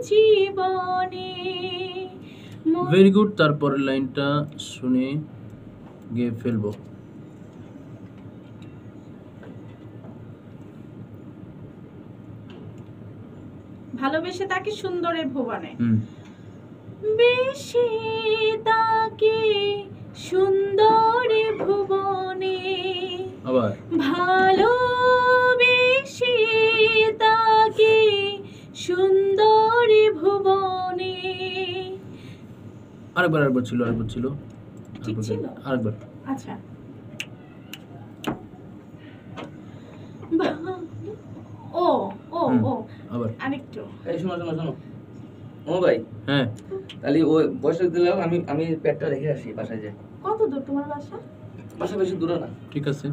জীবনে। Very good. তারপরের লাইনটা শুনে গিয়ে ফেলবো। ভালোবেসে তাকে সুন্দরে ভুবনে, বেশে তাকে সুন্দরে ভুবনে, আবার ভালোবেসে তাকে সুন্দরে ভুবনে। আরেকবার ছিল ঠিক ছিল? আরেকবার। আচ্ছা, ও ও ও আবার আরেকটু। এই শোনো ও ভাই, হ্যাঁ তাহলে ওই বয়সে দিলাম, আমি পেটটা রেখে আসি বাসায় যাই। কত দূর তোমার বাসা? বাসা বেশি দূরে না। ঠিক আছে,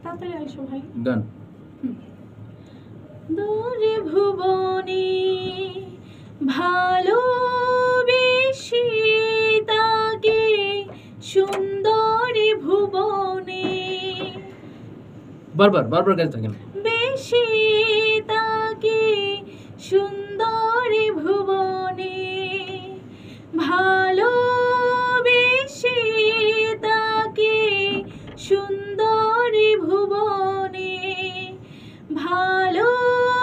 তাড়াতাড়ি আইসো ভাই। গান। দূরে ভুবনে ভালোবেসে তাকে সুন্দরে ভুবনে, বারবার কাজ থাকে না। বেশে তাকে সুন্দরে ভুবনে, ভালোবেসে তাকে সুন্দরে ভুবনে, ভালোবেসে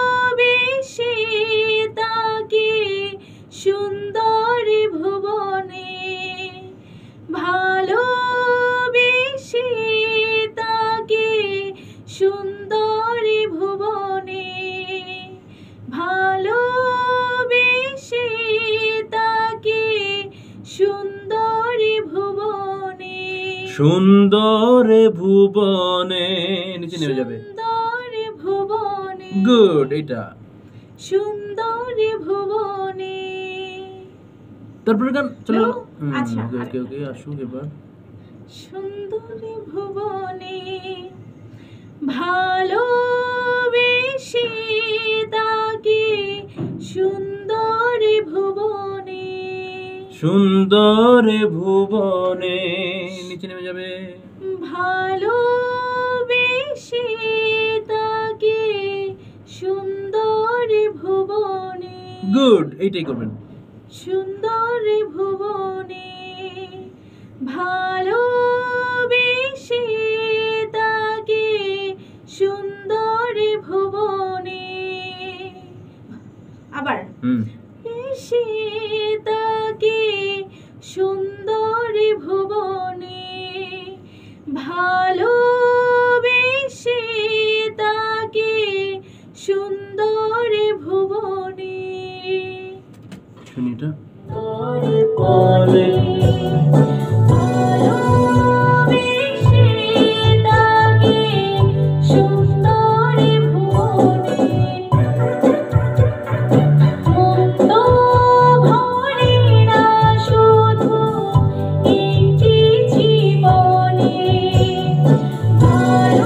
তাকে সুন্দরে ভুবনে, ভালোবেসে তাকে সুন্দরে ভুবনে, ভালোবেসে তাকে সুন্দরে ভুবনে, সুন্দরে ভুবনে, নিচে নেমে যাবে। সুন্দরে ভুবনে, গুড। এটা সুন্দরে ভুবনে। তারপরে গান চলো। আচ্ছা, ওকে আসুক এবার। সুন্দরে ভুবনে, ভালোবেসে তাকে সুন্দরে ভুবনে, সুন্দরে ভুবনে, নিচে নেমে যাবে। ভালোবেসে তাকে সুন্দরে ভুবনে, গুড। এইটাই করবেন। সুন্দরে ভুবনে, ভালোবেসে তাকে সুন্দরে ভুবনে, আবার বেশে তাকে সুন্দরে ভুবনে, ভালোবেসে তাকে সুন্দরে ভুবনে। শুনি এটা। ভালোবেসে তাকে সুন্দরে ভুবনে, মন তো ভরে না শুধু একটি জীবনে,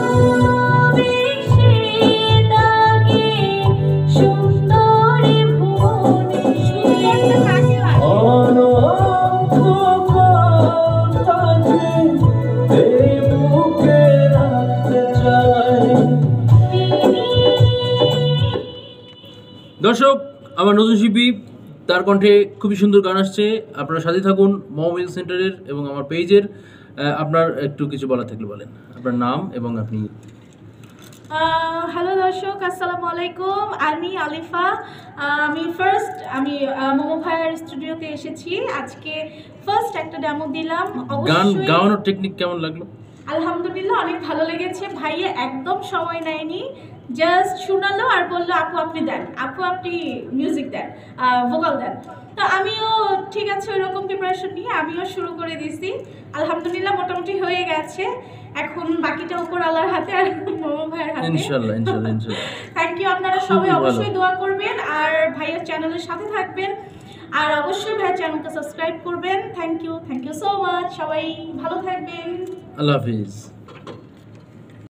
ভালোবেসে তাকে সুন্দরে ভুবনে। সুন্দরটা কাকে লাগে? দর্শক, আমার নতুন শিল্পী, তার কণ্ঠে খুবই সুন্দর গান আসছে। আপনারা সাথে থাকুন মমিল সেন্টারের এবং আমার পেজের। আপনার একটু কিছু বলা থাকলে বলেন, আপনার নাম এবং আপনি। হ্যালো দর্শক, আসসালামু আলাইকুম। আমি আলিফা। আমি মোমো ভাইয়ের স্টুডিওতে এসেছি। আজকে ফার্স্ট একটা ডেমো দিলাম। গান গাওয়ানোর টেকনিক কেমন লাগলো? আলহামদুলিল্লাহ, অনেক ভালো লেগেছে। ভাইয়া একদম সময় নেয়নি, জাস্ট শোনালো আর বললো আপু আপনি দেন, আপু আপনি মিউজিক দেন, ভোকাল দেন। তো আমিও ঠিক আছে ওইরকম প্রিপারেশন নিয়ে আমিও শুরু করে দিয়েছি। আলহামদুলিল্লাহ মোটামুটি হয়ে গেছে। এখন বাকিটা উপর আল্লাহর হাতে আর মোমো ভাইয়ের হাতে। ইনশাআল্লাহ। Thank you. আপনারা সবাই অবশ্যই দোয়া করবেন আর ভাইয়ের চ্যানেলের সাথে থাকবেন, আর অবশ্যই ভাইয়ের চ্যানেলকে সাবস্ক্রাইব করবেন। Thank you so much. সবাই ভালো থাকবেন। আল্লাহ হাফিজ।